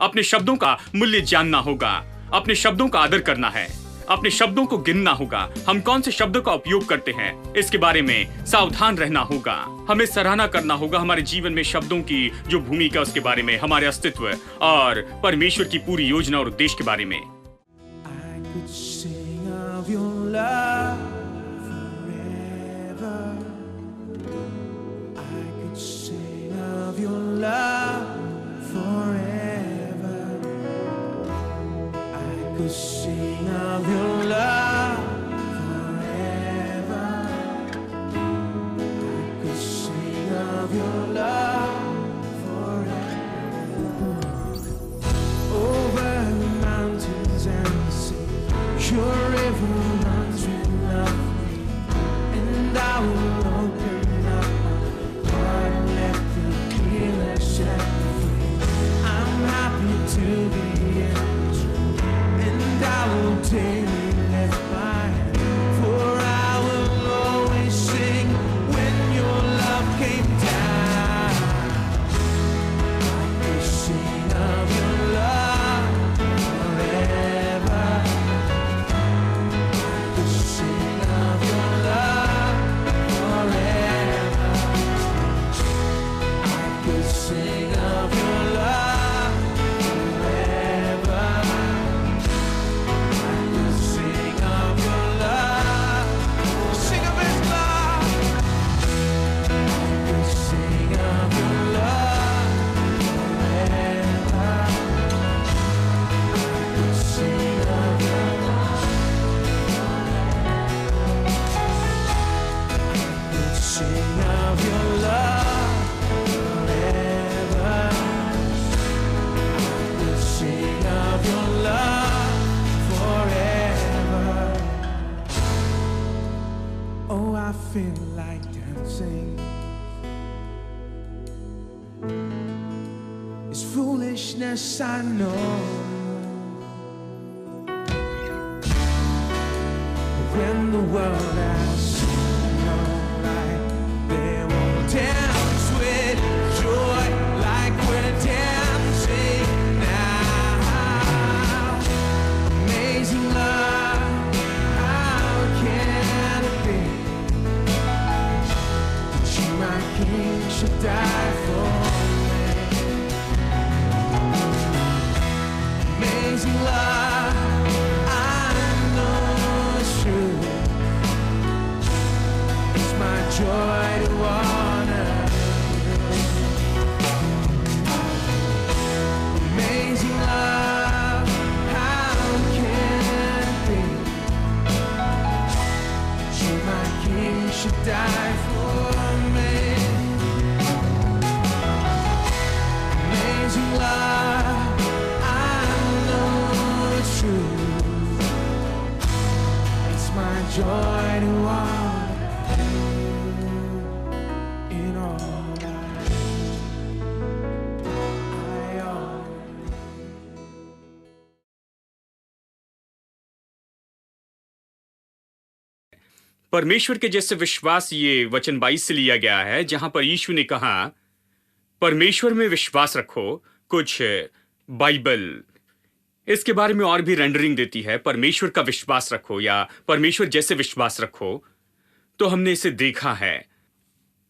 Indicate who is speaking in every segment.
Speaker 1: अपने शब्दों का मूल्य जानना होगा, अपने शब्दों का आदर करना है, अपने शब्दों को गिनना होगा। हम कौन से शब्दों का उपयोग करते हैं इसके बारे में सावधान रहना होगा। हमें सराहना करना होगा हमारे जीवन में शब्दों की जो भूमिका उसके बारे में, हमारे अस्तित्व और परमेश्वर की पूरी योजना और उद्देश्य के बारे में।
Speaker 2: Sing of your love forever. I could sing of your love forever. Over the mountains and the sea, your river runs with love for me, and I will open up my heart and let the healer set me free. I'm happy to be in I will daily lift my hand, for I will always sing when your love came down. I could sing of your love forever. I could sing of your love forever. I could sing of your love. I feel like dancing. It's foolishness, I know. When the world has seen no light, they won't dance with joy like we're dancing now. Amazing love, how can it be? My King should die for me. Amazing love, I know it's true. It's my joy to honor you. Amazing love, how can it be? You, my King, should die for me. Amazing love, I know it's true. It's my joy to honor you in all I honor.
Speaker 1: परमेश्वर के जैसे विश्वास, ये वचन 22 से लिया गया है, जहां पर यीशु ने कहा परमेश्वर में विश्वास रखो। कुछ बाइबल इसके बारे में और भी रेंडरिंग देती है, परमेश्वर का विश्वास रखो या परमेश्वर जैसे विश्वास रखो। तो हमने इसे देखा है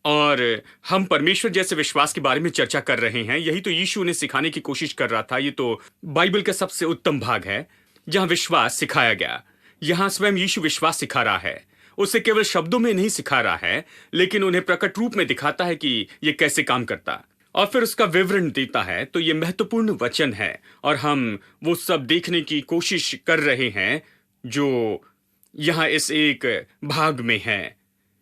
Speaker 1: और हम परमेश्वर जैसे विश्वास के बारे में चर्चा कर रहे हैं। यही तो यीशु ने सिखाने की कोशिश कर रहा था। ये तो बाइबल का सबसे उत्तम भाग है जहां विश्वास सिखाया गया। यहां स्वयं यीशु विश्वास सिखा रहा है। उसे केवल शब्दों में नहीं सिखा रहा है, लेकिन उन्हें प्रकट रूप में दिखाता है कि यह कैसे काम करता, और फिर उसका विवरण देता है। तो यह महत्वपूर्ण वचन है और हम वो सब देखने की कोशिश कर रहे हैं जो यहां इस एक भाग में है।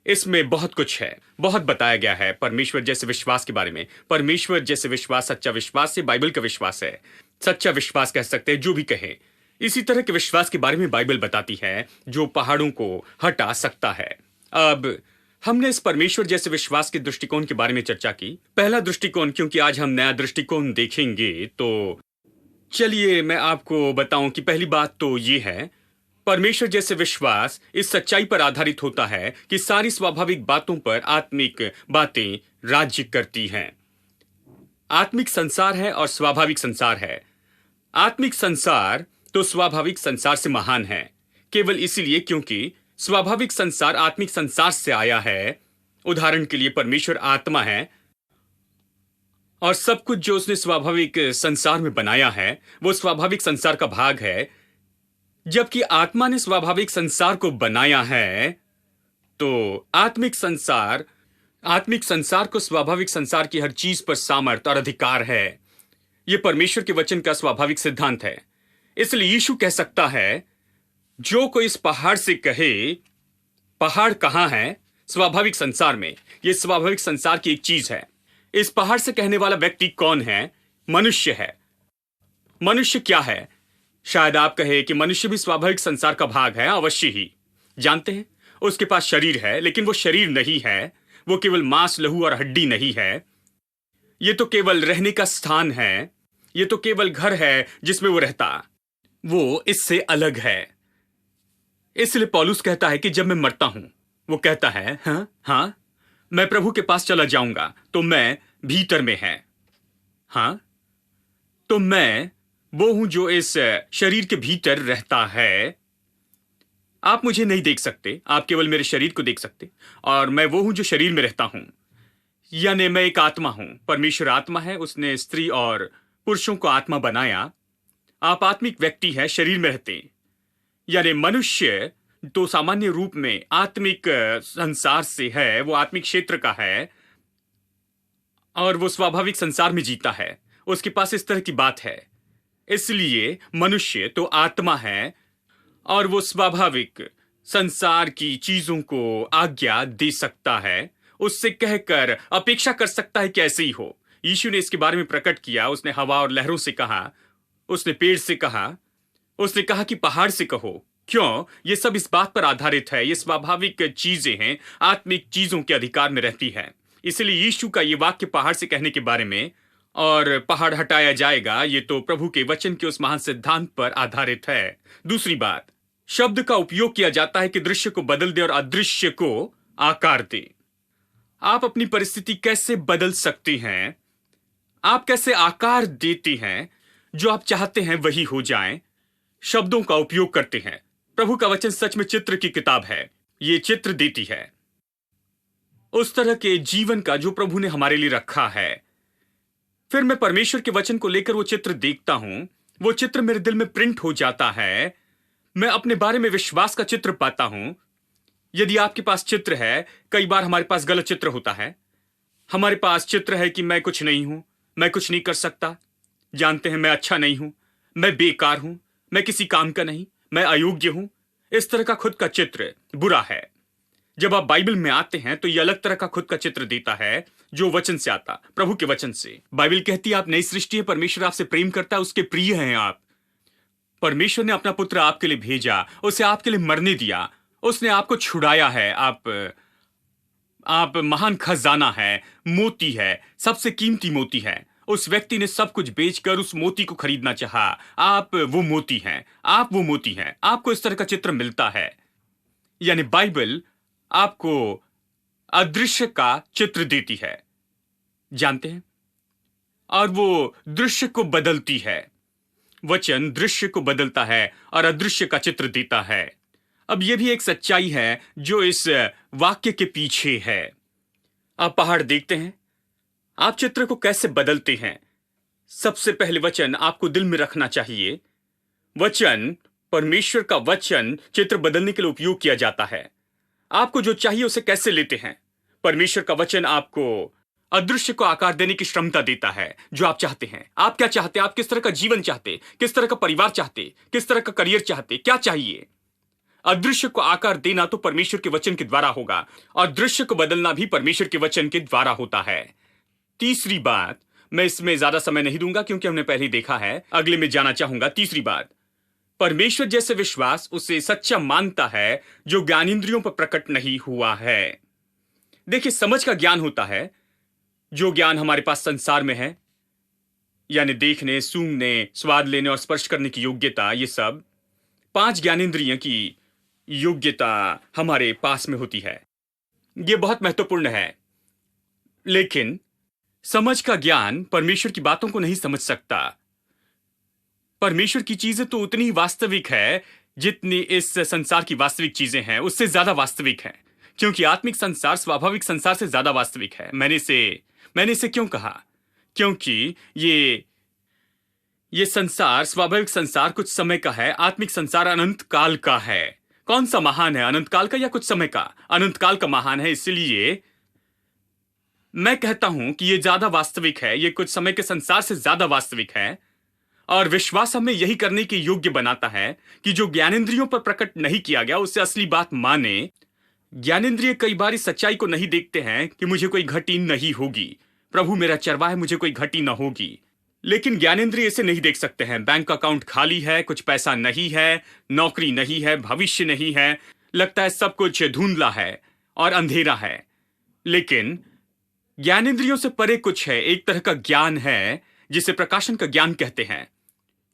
Speaker 1: इसमें बहुत कुछ है, बहुत बताया गया है परमेश्वर जैसे विश्वास के बारे में। परमेश्वर जैसे विश्वास सच्चा विश्वास से बाइबल का विश्वास है। सच्चा विश्वास कह सकते हैं, जो भी कहें। इसी तरह के विश्वास के बारे में बाइबल बताती है जो पहाड़ों को हटा सकता है। अब हमने इस परमेश्वर जैसे विश्वास के दृष्टिकोण के बारे में चर्चा की। पहला दृष्टिकोण, क्योंकि आज हम नया दृष्टिकोण देखेंगे, तो चलिए मैं आपको बताऊं कि पहली बात तो ये है, परमेश्वर जैसे विश्वास इस सच्चाई पर आधारित होता है कि सारी स्वाभाविक बातों पर आत्मिक बातें राज्य करती हैं। आत्मिक संसार है और स्वाभाविक संसार है। आत्मिक संसार तो स्वाभाविक संसार से महान है, केवल इसीलिए क्योंकि स्वाभाविक संसार आत्मिक संसार से आया है। उदाहरण के लिए परमेश्वर आत्मा है और सब कुछ जो उसने स्वाभाविक संसार में बनाया है वो स्वाभाविक संसार का भाग है। जबकि आत्मा ने स्वाभाविक संसार को बनाया है, तो आत्मिक संसार को स्वाभाविक संसार की हर चीज पर सामर्थ और अधिकार है। यह परमेश्वर के वचन का स्वाभाविक सिद्धांत है। इसलिए यीशु कह सकता है, जो कोई इस पहाड़ से कहे, पहाड़ कहां है? स्वाभाविक संसार में। यह स्वाभाविक संसार की एक चीज है। इस पहाड़ से कहने वाला व्यक्ति कौन है? मनुष्य है। मनुष्य क्या है? शायद आप कहे कि मनुष्य भी स्वाभाविक संसार का भाग है। अवश्य ही। जानते हैं, उसके पास शरीर है, लेकिन वो शरीर नहीं है। वो केवल मांस, लहू और हड्डी नहीं है। ये तो केवल रहने का स्थान है। ये तो केवल घर है जिसमें वो रहता। वो इससे अलग है। इसलिए पौलुस कहता है कि जब मैं मरता हूं, वो कहता है, हाँ, मैं प्रभु के पास चला जाऊंगा, तो मैं भीतर में है। हाँ, तो मैं वो हूं जो इस शरीर के भीतर रहता है। आप मुझे नहीं देख सकते, आप केवल मेरे शरीर को देख सकते, और मैं वो हूं जो शरीर में रहता हूं। यानी मैं एक आत्मा हूं। परमेश्वर आत्मा है, उसने स्त्री और पुरुषों को आत्मा बनाया। आप आत्मिक व्यक्ति हैं, शरीर में रहते। यानी मनुष्य तो सामान्य रूप में आत्मिक संसार से है, वो आत्मिक क्षेत्र का है और वो स्वाभाविक संसार में जीता है। उसके पास इस तरह की बात है। इसलिए मनुष्य तो आत्मा है और वो स्वाभाविक संसार की चीजों को आज्ञा दे सकता है, उससे कहकर अपेक्षा कर सकता है कि ऐसे ही हो। यीशु ने इसके बारे में प्रकट किया। उसने हवा और लहरों से कहा, उसने पेड़ से कहा, उसने कहा कि पहाड़ से कहो। क्यों? ये सब इस बात पर आधारित है। ये स्वाभाविक चीजें हैं, आत्मिक चीजों के अधिकार में रहती है। इसलिए यीशु का ये वाक्य पहाड़ से कहने के बारे में और पहाड़ हटाया जाएगा, ये तो प्रभु के वचन के उस महान सिद्धांत पर आधारित है। दूसरी बात, शब्द का उपयोग किया जाता है कि दृश्य को बदल दे और अदृश्य को आकार दे। आप अपनी परिस्थिति कैसे बदल सकते हैं? आप कैसे आकार देते हैं? जो आप चाहते हैं वही हो जाए। शब्दों का उपयोग करते हैं। प्रभु का वचन सच में चित्र की किताब है। ये चित्र देती है उस तरह के जीवन का जो प्रभु ने हमारे लिए रखा है। फिर मैं परमेश्वर के वचन को लेकर वो चित्र देखता हूं। वो चित्र मेरे दिल में प्रिंट हो जाता है। मैं अपने बारे में विश्वास का चित्र पाता हूं। यदि आपके पास चित्र है, कई बार हमारे पास गलत चित्र होता है। हमारे पास चित्र है कि मैं कुछ नहीं हूं, मैं कुछ नहीं कर सकता। जानते हैं, मैं अच्छा नहीं हूं, मैं बेकार हूं, मैं किसी काम का नहीं, मैं अयोग्य हूं। इस तरह का खुद का चित्र बुरा है। जब आप बाइबल में आते हैं तो यह अलग तरह का खुद का चित्र देता है, जो वचन से आता, प्रभु के वचन से। बाइबल कहती है आप नई सृष्टि है, परमेश्वर आपसे प्रेम करता है, उसके प्रिय हैं आप। परमेश्वर ने अपना पुत्र आपके लिए भेजा, उसे आपके लिए मरने दिया, उसने आपको छुड़ाया है। आप महान खजाना है, मोती है, सबसे कीमती मोती है। उस व्यक्ति ने सब कुछ बेचकर उस मोती को खरीदना चाहा। आप वो मोती हैं, आप वो मोती हैं। आपको इस तरह का चित्र मिलता है। यानी बाइबल आपको अदृश्य का चित्र देती है, जानते हैं, और वो दृश्य को बदलती है। वचन दृश्य को बदलता है और अदृश्य का चित्र देता है। अब यह भी एक सच्चाई है जो इस वाक्य के पीछे है। आप पहाड़ देखते हैं, आप चित्र को कैसे बदलते हैं। सबसे पहले वचन आपको दिल में रखना चाहिए। वचन, परमेश्वर का वचन चित्र बदलने के लिए उपयोग किया जाता है। आपको जो चाहिए उसे कैसे लेते हैं। परमेश्वर का वचन आपको अदृश्य को आकार देने की क्षमता देता है। जो आप चाहते हैं, आप क्या चाहते हैं, आप किस तरह का जीवन चाहते, किस तरह का परिवार चाहते, किस तरह का करियर चाहते, क्या चाहिए। अदृश्य को आकार देना तो परमेश्वर के वचन के द्वारा होगा और दृश्य को बदलना भी परमेश्वर के वचन के द्वारा होता है। तीसरी बात, मैं इसमें ज्यादा समय नहीं दूंगा क्योंकि हमने पहले देखा है, अगले में जाना चाहूंगा। तीसरी बात, परमेश्वर जैसे विश्वास उसे सच्चा मानता है जो ज्ञानेंद्रियों पर प्रकट नहीं हुआ है। देखिए, समझ का ज्ञान होता है, जो ज्ञान हमारे पास संसार में है, यानी देखने, सूंघने, स्वाद लेने और स्पर्श करने की योग्यता। ये सब 5 ज्ञानेंद्रियों की योग्यता हमारे पास में होती है। यह बहुत महत्वपूर्ण है। लेकिन समझ का ज्ञान परमेश्वर की बातों को नहीं समझ सकता। परमेश्वर की चीजें तो उतनी ही वास्तविक है जितनी इस संसार की वास्तविक चीजें हैं, उससे ज्यादा वास्तविक है, क्योंकि आत्मिक संसार स्वाभाविक संसार से ज्यादा वास्तविक है। मैंने इसे क्यों कहा? क्योंकि ये संसार, स्वाभाविक संसार कुछ समय का है, आत्मिक संसार अनंत काल का है। कौन सा महान है, अनंत काल का या कुछ समय का? अनंत काल का महान है। इसलिए मैं कहता हूं कि ये ज्यादा वास्तविक है, ये कुछ समय के संसार से ज्यादा वास्तविक है। और विश्वास हमें यही करने के योग्य बनाता है कि जो ज्ञानेंद्रियों पर प्रकट नहीं किया गया उससे असली बात माने। ज्ञानेंद्रिय कई बार इस सच्चाई को नहीं देखते हैं कि मुझे कोई घटी नहीं होगी, प्रभु मेरा चरवाहा है, मुझे कोई घटी न होगी। लेकिन ज्ञानेंद्रिय इसे नहीं देख सकते हैं। बैंक अकाउंट खाली है, कुछ पैसा नहीं है, नौकरी नहीं है, भविष्य नहीं है, लगता है सब कुछ धुंधला है और अंधेरा है। लेकिन ज्ञानेंद्रियों से परे कुछ है, एक तरह का ज्ञान है जिसे प्रकाशन का ज्ञान कहते हैं,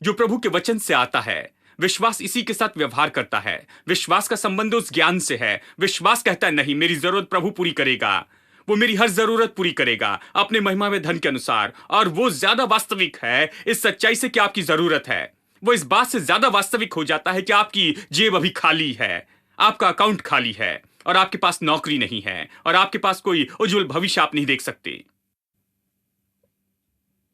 Speaker 1: जो प्रभु के वचन से आता है। विश्वास इसी के साथ व्यवहार करता है। विश्वास का संबंध उस ज्ञान से है। विश्वास कहता है नहीं, मेरी जरूरत प्रभु पूरी करेगा, वो मेरी हर जरूरत पूरी करेगा अपने महिमा में धन के अनुसार। और वो ज्यादा वास्तविक है इस सच्चाई से कि आपकी जरूरत है। वो इस बात से ज्यादा वास्तविक हो जाता है कि आपकी जेब अभी खाली है, आपका अकाउंट खाली है और आपके पास नौकरी नहीं है और आपके पास कोई उज्जवल भविष्य आप नहीं देख सकते।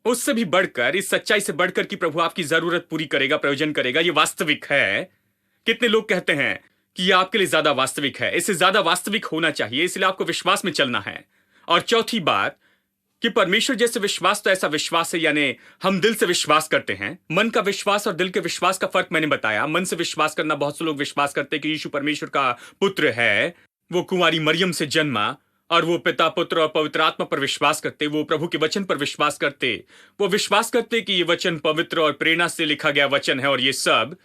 Speaker 1: उससे भी बढ़कर, इस सच्चाई से बढ़कर कि प्रभु आपकी जरूरत पूरी करेगा, प्रयोजन करेगा, ये वास्तविक है। कितने लोग कहते हैं कि ये आपके लिए ज्यादा वास्तविक है, इससे ज्यादा वास्तविक होना चाहिए, इसलिए आपको विश्वास में चलना है। और चौथी बात कि परमेश्वर जैसे विश्वास तो ऐसा विश्वास है, यानी हम दिल से विश्वास करते हैं। मन का विश्वास और दिल के विश्वास का फर्क मैंने बताया। मन से विश्वास करना, बहुत से लोग विश्वास करते हैं कि यीशु परमेश्वर का पुत्र है, वो कुंवारी मरियम से जन्मा, और वो पिता, पुत्र और पवित्र आत्मा पर विश्वास करते। वो प्रभु के वचन पर विश्वास करते। वो विश्वास करते कि ये वचन पवित्र और प्रेरणा से लिखा गया वचन है और ये सब।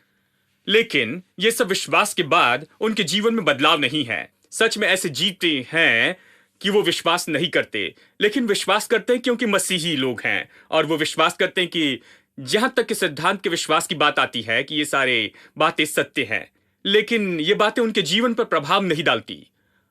Speaker 1: लेकिन ये सब विश्वास के बाद उनके जीवन में बदलाव नहीं है। सच में ऐसे जीते हैं कि वो विश्वास नहीं करते, लेकिन विश्वास करते हैं क्योंकि मसीही लोग हैं। और वो विश्वास करते हैं कि जहां तक कि सिद्धांत के विश्वास की बात आती है कि ये सारे बातें सत्य हैं, लेकिन ये बातें उनके जीवन पर प्रभाव नहीं डालती।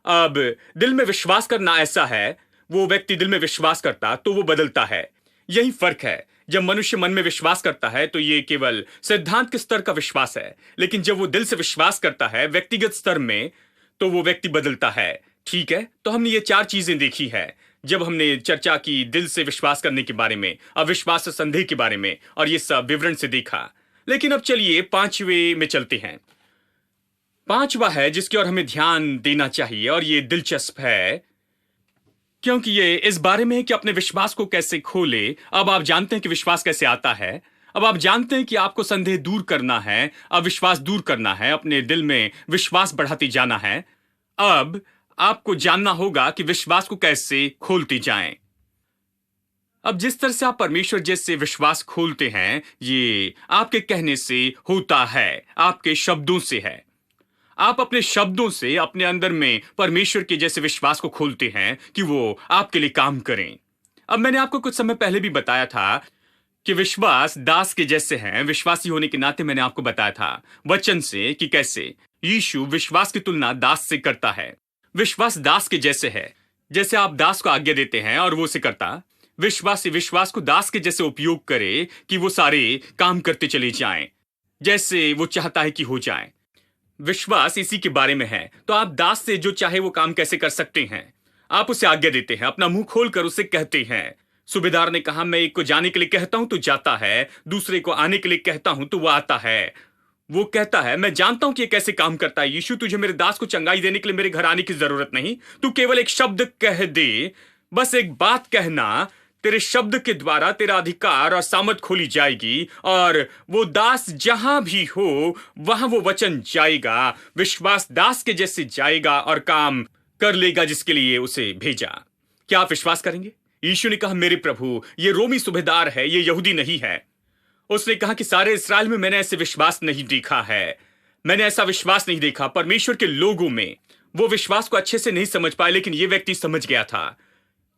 Speaker 1: अब दिल में विश्वास करना ऐसा है, वो व्यक्ति दिल में विश्वास करता तो वो बदलता है। यही फर्क है। जब मनुष्य मन में विश्वास करता है तो ये केवल सिद्धांत के स्तर का विश्वास है, लेकिन जब वो दिल से विश्वास करता है व्यक्तिगत स्तर में, तो वो व्यक्ति बदलता है। ठीक है, तो हमने ये 4 चीजें देखी है जब हमने चर्चा की दिल से विश्वास करने के बारे में, अविश्वास और संदेह के बारे में, और ये सब विवरण से देखा। लेकिन अब चलिए 5वें में चलते हैं। 5वां है जिसकी ओर हमें ध्यान देना चाहिए, और ये दिलचस्प है क्योंकि ये इस बारे में है कि अपने विश्वास को कैसे खोले। अब आप जानते हैं कि विश्वास कैसे आता है। अब आप जानते हैं कि आपको संदेह दूर करना है, अविश्वास दूर करना है, अपने दिल में विश्वास बढ़ाते जाना है। अब आपको जानना होगा कि विश्वास को कैसे खोलते जाएं। अब जिस तरह से आप परमेश्वर जैसे विश्वास खोलते हैं, ये आपके कहने से होता है, आपके शब्दों से है। आप अपने शब्दों से अपने अंदर में परमेश्वर के जैसे विश्वास को खोलते हैं कि वो आपके लिए काम करें। अब मैंने आपको कुछ समय पहले भी बताया था कि विश्वास दास के जैसे हैं। विश्वासी होने के नाते मैंने आपको बताया था वचन से कि कैसे यीशु विश्वास की तुलना दास से करता है। विश्वास दास के जैसे है, जैसे आप दास को आज्ञा देते हैं और वो उसे करता। विश्वासी विश्वास को दास के जैसे उपयोग करे कि वो सारे काम करते चले जाएं जैसे वो चाहता है कि हो जाए। विश्वास इसी के बारे में है। तो आप दास से जो चाहे वो काम कैसे कर सकते हैं। आप उसे आज्ञा देते हैं, अपना मुंह खोलकर उसे कहते हैं। सूबेदार ने कहा, मैं एक को जाने के लिए कहता हूं तो जाता है, दूसरे को आने के लिए कहता हूं तो वो आता है। वो कहता है, मैं जानता हूं कि ये कैसे काम करता है। यीशु, तुझे मेरे दास को चंगाई देने के लिए मेरे घर आने की जरूरत नहीं, तू केवल एक शब्द कह दे, बस एक बात कहना, तेरे शब्द के द्वारा तेरा अधिकार और सामर्थ खोली जाएगी और वो दास जहां भी हो वहां वो वचन जाएगा। विश्वास दास के जैसे जाएगा और काम कर लेगा जिसके लिए उसे भेजा। क्या आप विश्वास करेंगे? यीशु ने कहा, मेरे प्रभु, ये रोमी सूबेदार है, ये यहूदी नहीं है। उसने कहा कि सारे इस्राएल में मैंने ऐसे विश्वास नहीं देखा है, मैंने ऐसा विश्वास नहीं देखा। परमेश्वर के लोगों में वो विश्वास को अच्छे से नहीं समझ पाए, लेकिन ये व्यक्ति समझ गया था,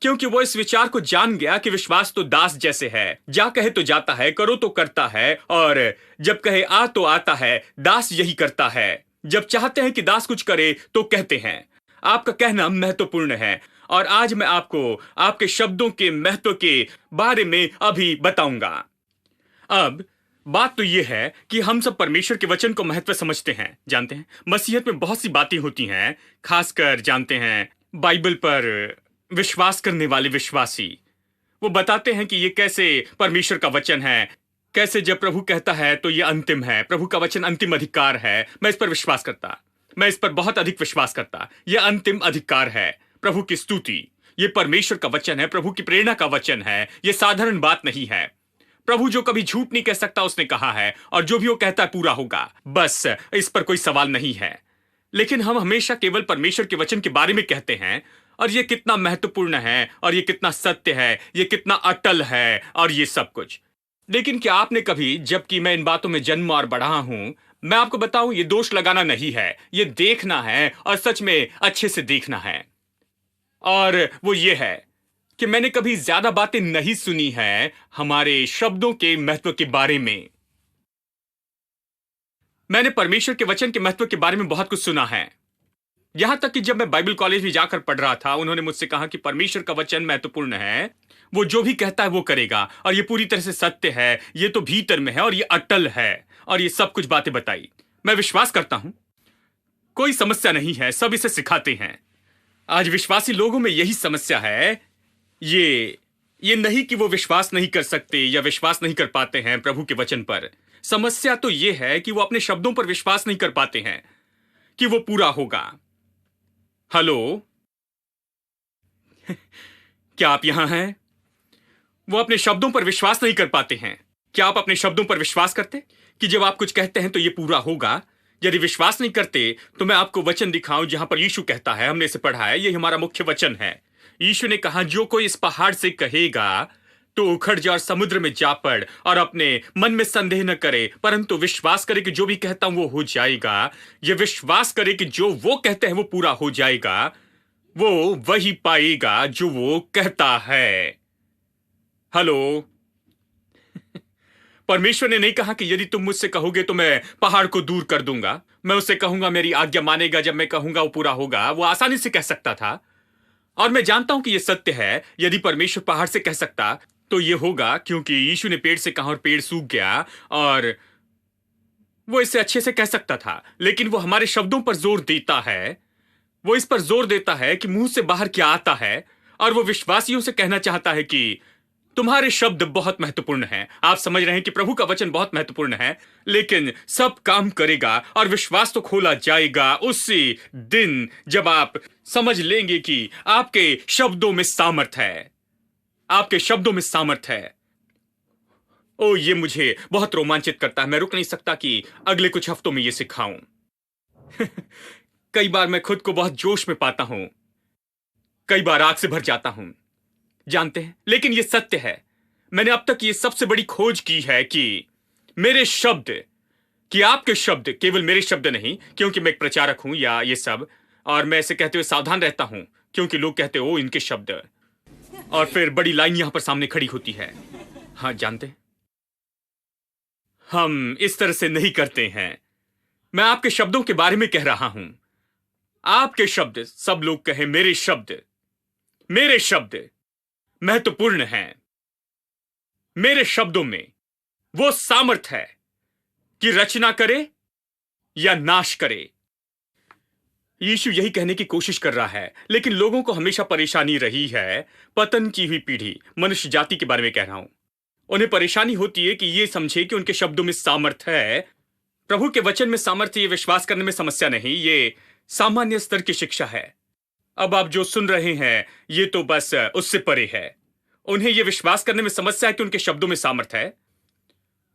Speaker 1: क्योंकि वो इस विचार को जान गया कि विश्वास तो दास जैसे है। जा कहे तो जाता है, करो तो करता है, और जब कहे आ तो आता है। दास यही करता है। जब चाहते हैं कि दास कुछ करे तो कहते हैं। आपका कहना महत्वपूर्ण है, और आज मैं आपको आपके शब्दों के महत्व के बारे में अभी बताऊंगा। अब बात तो यह है कि हम सब परमेश्वर के वचन को महत्व समझते हैं। जानते हैं, मसीहत में बहुत सी बातें होती हैं, खासकर जानते हैं बाइबल पर विश्वास करने वाले विश्वासी वो बताते हैं कि ये कैसे परमेश्वर का वचन है, कैसे जब प्रभु कहता है तो ये अंतिम है, प्रभु का वचन अंतिम अधिकार है। मैं इस पर विश्वास करता, मैं इस पर बहुत अधिक विश्वास करता। यह अंतिम अधिकार है, प्रभु की स्तुति, ये परमेश्वर का वचन है, प्रभु की प्रेरणा का वचन है। ये साधारण बात नहीं है। प्रभु जो कभी झूठ नहीं कह सकता उसने कहा है, और जो भी वो कहता है पूरा होगा। बस इस पर कोई सवाल नहीं है। लेकिन हम हमेशा केवल परमेश्वर के वचन के बारे में कहते हैं, और ये कितना महत्वपूर्ण है, और ये कितना सत्य है, ये कितना अटल है, और ये सब कुछ। लेकिन क्या आपने कभी, जबकि मैं इन बातों में जन्म और बढ़ा हूं, मैं आपको बताऊं, ये दोष लगाना नहीं है, ये देखना है, और सच में अच्छे से देखना है। और वो ये है कि मैंने कभी ज्यादा बातें नहीं सुनी है हमारे शब्दों के महत्व के बारे में। मैंने परमेश्वर के वचन के महत्व के बारे में बहुत कुछ सुना है। यहां तक कि जब मैं बाइबल कॉलेज में जाकर पढ़ रहा था, उन्होंने मुझसे कहा कि परमेश्वर का वचन महत्वपूर्ण है, वो जो भी कहता है वो करेगा, और ये पूरी तरह से सत्य है, ये तो भीतर में है, और ये अटल है, और ये सब कुछ बातें बताई। मैं विश्वास करता हूं, कोई समस्या नहीं है, सब इसे सिखाते हैं। आज विश्वासी लोगों में यही समस्या है, ये नहीं कि वो विश्वास नहीं कर सकते या विश्वास नहीं कर पाते हैं प्रभु के वचन पर। समस्या तो ये है कि वो अपने शब्दों पर विश्वास नहीं कर पाते हैं कि वो पूरा होगा। हेलो, क्या आप यहां हैं? वो अपने शब्दों पर विश्वास नहीं कर पाते हैं। क्या आप अपने शब्दों पर विश्वास करते कि जब आप कुछ कहते हैं तो ये पूरा होगा? यदि विश्वास नहीं करते तो मैं आपको वचन दिखाऊं जहां पर यीशु कहता है, हमने इसे पढ़ा है, ये हमारा मुख्य वचन है। यीशु ने कहा, जो कोई इस पहाड़ से कहेगा तो उखड़ जा और समुद्र में जा पड़, और अपने मन में संदेह न करे, परंतु विश्वास करे कि जो भी कहता हूं वो हो जाएगा। ये विश्वास करे कि जो वो कहते हैं वो पूरा हो जाएगा। वो वही पाएगा जो वो कहता है। हेलो, परमेश्वर ने नहीं कहा कि यदि तुम मुझसे कहोगे तो मैं पहाड़ को दूर कर दूंगा, मैं उससे कहूंगा मेरी आज्ञा मानेगा, जब मैं कहूंगा वो पूरा होगा। वो आसानी से कह सकता था, और मैं जानता हूं कि यह सत्य है। यदि परमेश्वर पहाड़ से कह सकता तो यह होगा, क्योंकि यीशु ने पेड़ से कहा और पेड़ सूख गया, और वो इससे अच्छे से कह सकता था। लेकिन वो हमारे शब्दों पर जोर देता है, वो इस पर जोर देता है कि मुंह से बाहर क्या आता है, और वो विश्वासियों से कहना चाहता है कि तुम्हारे शब्द बहुत महत्वपूर्ण हैं। आप समझ रहे हैं कि प्रभु का वचन बहुत महत्वपूर्ण है, लेकिन सब काम करेगा और विश्वास तो खोला जाएगा उसी दिन जब आप समझ लेंगे कि आपके शब्दों में सामर्थ है, आपके शब्दों में सामर्थ है। ओ, ये मुझे बहुत रोमांचित करता है। मैं रुक नहीं सकता कि अगले कुछ हफ्तों में ये सिखाऊं। कई बार मैं खुद को बहुत जोश में पाता हूं, कई बार आग से भर जाता हूं, जानते हैं। लेकिन यह सत्य है, मैंने अब तक ये सबसे बड़ी खोज की है कि मेरे शब्द, कि आपके शब्द केवल मेरे शब्द नहीं, क्योंकि मैं एक प्रचारक हूं या ये सब, और मैं इसे कहते हुए सावधान रहता हूं, क्योंकि लोग कहते हो इनके शब्द, और फिर बड़ी लाइन यहां पर सामने खड़ी होती है। हाँ, जानते हैं, हम इस तरह से नहीं करते हैं। मैं आपके शब्दों के बारे में कह रहा हूं। आपके शब्द, सब लोग कहें मेरे शब्द महत्वपूर्ण हैं। मेरे शब्दों में वो सामर्थ है कि रचना करे या नाश करे। यीशु यही कहने की कोशिश कर रहा है, लेकिन लोगों को हमेशा परेशानी रही है। पतन की हुई पीढ़ी, मनुष्य जाति के बारे में कह रहा हूं, उन्हें परेशानी होती है कि ये समझे कि उनके शब्दों में सामर्थ है। प्रभु के वचन में सामर्थ, ये विश्वास करने में समस्या नहीं, ये सामान्य स्तर की शिक्षा है। अब आप जो सुन रहे हैं ये तो बस उससे परे है। उन्हें यह विश्वास करने में समस्या है कि उनके शब्दों में सामर्थ है,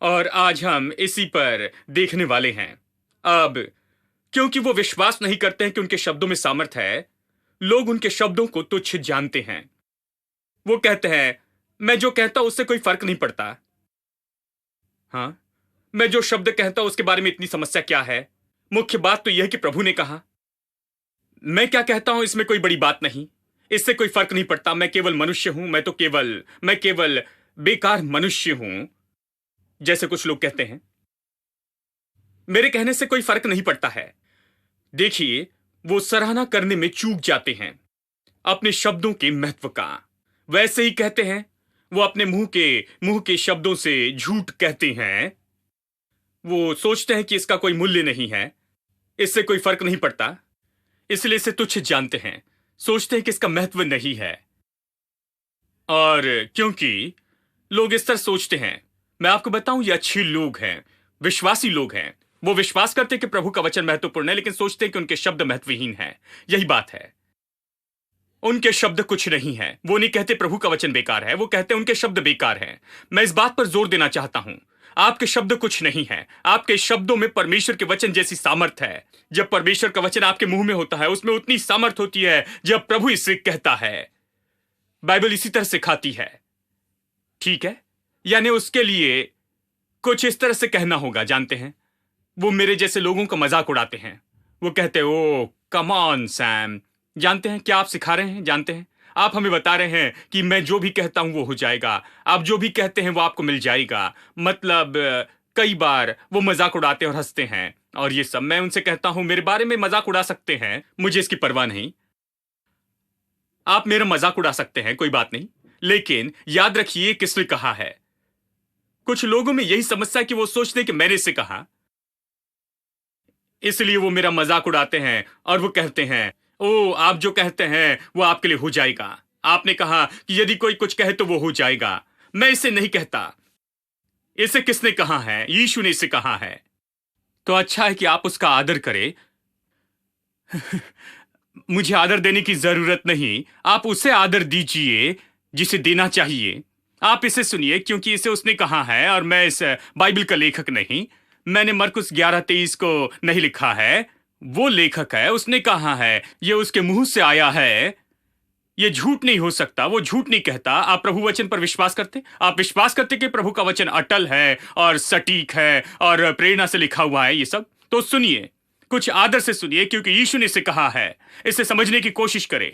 Speaker 1: और आज हम इसी पर देखने वाले हैं। अब क्योंकि वो विश्वास नहीं करते हैं कि उनके शब्दों में सामर्थ है, लोग उनके शब्दों को तुच्छ जानते हैं। वो कहते हैं, मैं जो कहता हूं उससे कोई फर्क नहीं पड़ता। हां, मैं जो शब्द कहता हूं उसके बारे में इतनी समस्या क्या है? मुख्य बात तो यह है कि प्रभु ने कहा, मैं क्या कहता हूं इसमें कोई बड़ी बात नहीं, इससे कोई फर्क नहीं पड़ता। मैं केवल मनुष्य हूं, मैं केवल बेकार मनुष्य हूं, जैसे कुछ लोग कहते हैं। मेरे कहने से कोई फर्क नहीं पड़ता है। देखिए, वो सराहना करने में चूक जाते हैं अपने शब्दों के महत्व का। वैसे ही कहते हैं, वो अपने मुंह के शब्दों से झूठ कहते हैं। वो सोचते हैं कि इसका कोई मूल्य नहीं है, इससे कोई फर्क नहीं पड़ता, इसलिए इसे तुच्छ जानते हैं, सोचते हैं कि इसका महत्व नहीं है। और क्योंकि लोग इस तरह सोचते हैं, मैं आपको बताऊं, ये अच्छे लोग हैं, विश्वासी लोग हैं। वो विश्वास करते हैं कि प्रभु का वचन महत्वपूर्ण है, लेकिन सोचते हैं कि उनके शब्द महत्वहीन हैं। यही बात है, उनके शब्द कुछ नहीं है। वो नहीं कहते प्रभु का वचन बेकार है, वो कहते हैं उनके शब्द बेकार हैं। मैं इस बात पर जोर देना चाहता हूं, आपके शब्द कुछ नहीं है। आपके शब्दों में परमेश्वर के वचन जैसी सामर्थ है। जब परमेश्वर का वचन आपके मुंह में होता है, उसमें उतनी सामर्थ होती है जब प्रभु इसे कहता है। बाइबल इसी तरह सिखाती है, ठीक है? यानी उसके लिए कुछ इस तरह से कहना होगा। जानते हैं, वो मेरे जैसे लोगों का मजाक उड़ाते हैं। वो कहते हैं, ओ कम ऑन सैम। जानते हैं क्या आप सिखा रहे हैं? जानते हैं, आप हमें बता रहे हैं कि मैं जो भी कहता हूं वो हो जाएगा, आप जो भी कहते हैं वो आपको मिल जाएगा। मतलब कई बार वो मजाक उड़ाते और हंसते हैं और ये सब। मैं उनसे कहता हूं, मेरे बारे में मजाक उड़ा सकते हैं, मुझे इसकी परवाह नहीं। आप मेरा मजाक उड़ा सकते हैं, कोई बात नहीं, लेकिन याद रखिए किसने कहा है। कुछ लोगों में यही समस्या है कि वो सोचते हैं कि मैंने इसे कहा, इसलिए वो मेरा मजाक उड़ाते हैं और वो कहते हैं, ओ आप जो कहते हैं वो आपके लिए हो जाएगा। आपने कहा कि यदि कोई कुछ कहे तो वो हो जाएगा। मैं इसे नहीं कहता। इसे किसने कहा है? यीशु ने इसे कहा है। तो अच्छा है कि आप उसका आदर करें। मुझे आदर देने की जरूरत नहीं, आप उसे आदर दीजिए जिसे देना चाहिए। आप इसे सुनिए, क्योंकि इसे उसने कहा है और मैं इस बाइबल का लेखक नहीं। मैंने मरकुस 11:23 को नहीं लिखा है, वो लेखक है, उसने कहा है, ये उसके मुंह से आया है। ये झूठ नहीं हो सकता, वो झूठ नहीं कहता। आप प्रभु वचन पर विश्वास करते? आप विश्वास करते कि प्रभु का वचन अटल है और सटीक है और प्रेरणा से लिखा हुआ है ये सब? तो सुनिए, कुछ आदर से सुनिए, क्योंकि यीशु ने इसे कहा है। इसे समझने की कोशिश करें।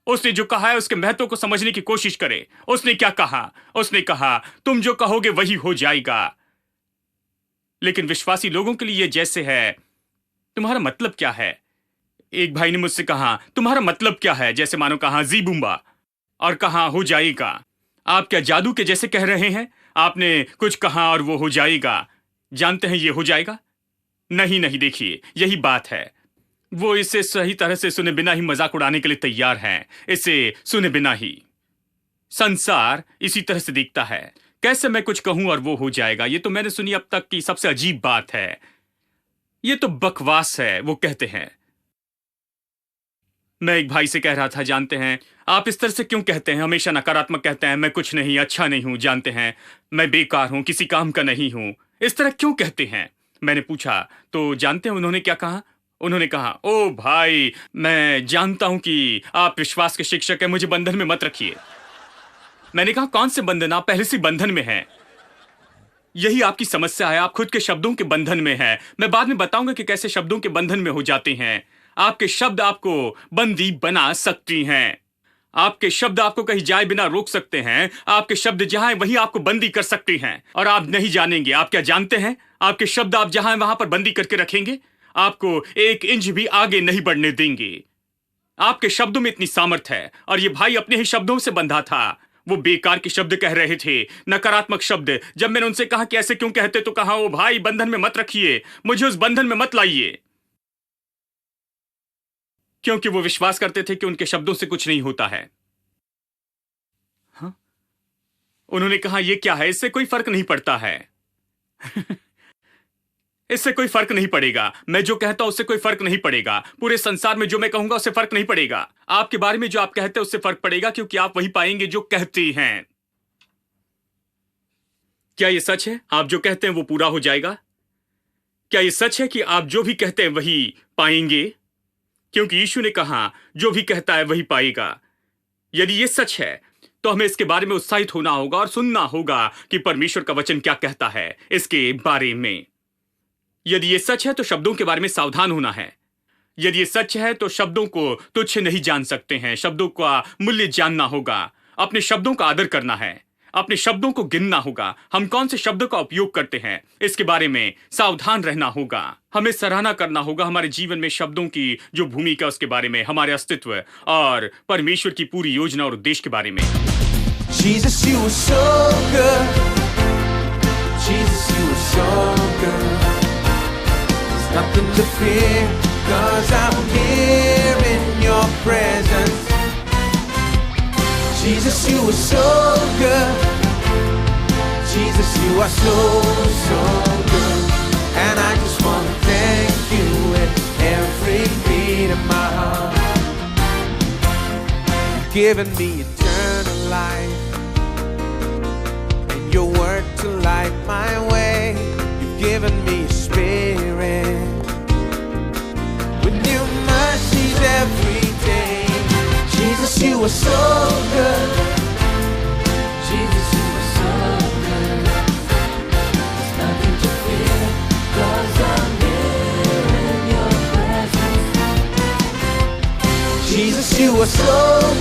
Speaker 1: उसने जो कहा है उसके महत्व को समझने की कोशिश करें। उसने क्या कहा? उसने कहा, तुम जो कहोगे वही हो जाएगा। लेकिन विश्वासी लोगों के लिए जैसे है, तुम्हारा मतलब क्या है? एक भाई ने मुझसे कहा, तुम्हारा मतलब क्या है? जैसे मानो कहा जी बूम्बा और कहा हो जाएगा। आप क्या जादू के जैसे कह रहे हैं? आपने कुछ कहा और वो हो जाएगा। जानते हैं ये हो जाएगा? नहीं नहीं, देखिए यही बात है। वो इसे सही तरह से सुने बिना ही मजाक उड़ाने के लिए तैयार हैं। इसे सुने बिना ही। संसार इसी तरह से दिखता है। कैसे मैं कुछ कहूं और वो हो जाएगा? ये तो मैंने सुनी अब तक की सबसे अजीब बात है। ये तो बकवास है, वो कहते हैं। मैं एक भाई से कह रहा था, जानते हैं आप इस तरह से क्यों कहते हैं? हमेशा नकारात्मक कहते हैं, मैं कुछ नहीं, अच्छा नहीं हूं, जानते हैं मैं बेकार हूं, किसी काम का नहीं हूं। इस तरह क्यों कहते हैं? मैंने पूछा तो जानते हैं उन्होंने क्या कहा? उन्होंने कहा, ओ भाई, मैं जानता हूं कि आप विश्वास के शिक्षक हैं, मुझे बंधन में मत रखिए। मैंने कहा, कौन से बंधन? आप पहले से बंधन में हैं। यही आपकी समस्या है, आप खुद के शब्दों के बंधन में हैं। मैं बाद में बताऊंगा कि कैसे शब्दों के बंधन में हो जाते हैं। आपके शब्द आपको बंदी बना सकती हैं। आपके शब्द आपको कहीं जाए बिना रोक सकते हैं। आपके शब्द जहां हैं वहीं आपको बंदी कर सकते हैं और आप नहीं जानेंगे। आप क्या जानते हैं? आपके शब्द आप जहां हैं वहां पर बंदी करके रखेंगे, आपको 1 इंच भी आगे नहीं बढ़ने देंगे। आपके शब्दों में इतनी सामर्थ है। और ये भाई अपने ही शब्दों से बंधा था। वो बेकार के शब्द कह रहे थे, नकारात्मक शब्द। जब मैंने उनसे कहा कि ऐसे क्यों कहते, तो कहा, ओ भाई, बंधन में मत रखिए, मुझे उस बंधन में मत लाइए। क्योंकि वो विश्वास करते थे कि उनके शब्दों से कुछ नहीं होता है। हाँ? उन्होंने कहा, ये क्या है? इससे कोई फर्क नहीं पड़ता है। इससे कोई फर्क नहीं पड़ेगा। मैं जो कहता हूं उससे कोई फर्क नहीं पड़ेगा। पूरे संसार में जो मैं कहूंगा उससे फर्क नहीं पड़ेगा। आपके बारे में जो आप कहते हैं उससे फर्क पड़ेगा, क्योंकि आप वही पाएंगे जो कहते हैं। क्या यह सच है? आप जो कहते हैं वो पूरा हो जाएगा? क्या यह सच है कि आप जो भी कहते हैं वही पाएंगे? क्योंकि यीशु ने कहा, जो भी कहता है वही पाएगा। यदि यह सच है तो हमें इसके बारे में उत्साहित होना होगा और सुनना होगा कि परमेश्वर का वचन क्या कहता है इसके बारे में। यदि ये सच है तो शब्दों के बारे में सावधान होना है। यदि ये सच है तो शब्दों को तुच्छ नहीं जान सकते हैं। शब्दों का मूल्य जानना होगा। अपने शब्दों का आदर करना है। अपने शब्दों को गिनना होगा। हम कौन से शब्दों का उपयोग करते हैं इसके बारे में सावधान रहना होगा। हमें सराहना करना होगा हमारे जीवन में शब्दों की जो भूमिका, उसके बारे में, हमारे अस्तित्व और परमेश्वर की पूरी योजना और उद्देश्य के बारे में।
Speaker 2: Jesus, you were so good. Jesus, you were so good. are so good. Jesus, you are so, so good. And I just want to thank you with every beat of my heart. You've given me eternal life, and your word to light my way. You've given me a spirit with new mercies every day. Jesus, you are so good. Jesus, you are so good. There's nothing to fear, 'cause I'm here in your presence. Jesus, you are so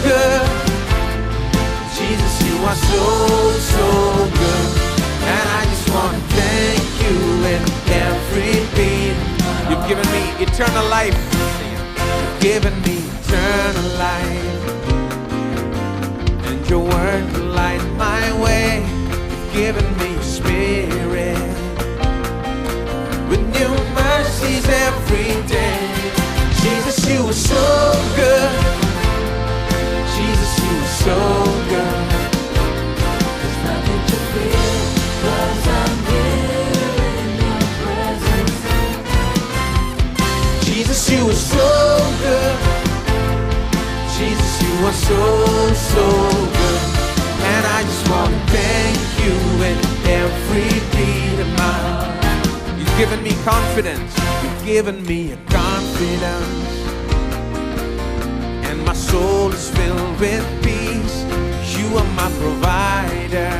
Speaker 2: good. Jesus, you are so, so good. And I just want to thank you in every beat. You've given me eternal life. You've given me eternal life, and your word to light my way. You've given me a spirit with new mercies every day. Jesus, you are so good. Jesus, you are so good. There's nothing to fear, 'cause I'm here in your presence. Jesus, you are so good. Jesus, you are so, so good. And I just want to thank you in every beat of my heart. You've given me confidence. You've given me a confidence, and my soul is filled with peace. You are my provider.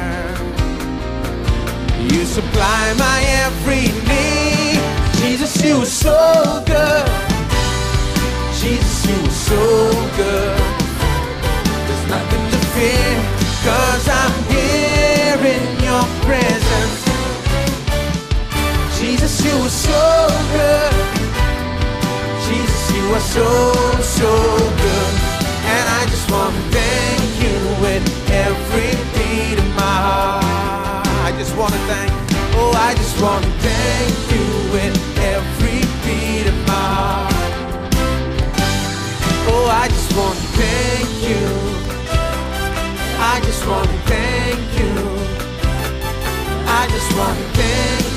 Speaker 2: You supply my every need. Jesus, you are so good. Jesus, you are so good. There's nothing to fear, 'cause I'm here in your presence. Jesus, you are so good. Jesus, you are so, so good. And I just want to thank you with every beat of my heart. I just want to thank, oh, I just want to thank you with every beat of my heart. Oh, I just want to thank you. I just want to thank you. I just want to thank you.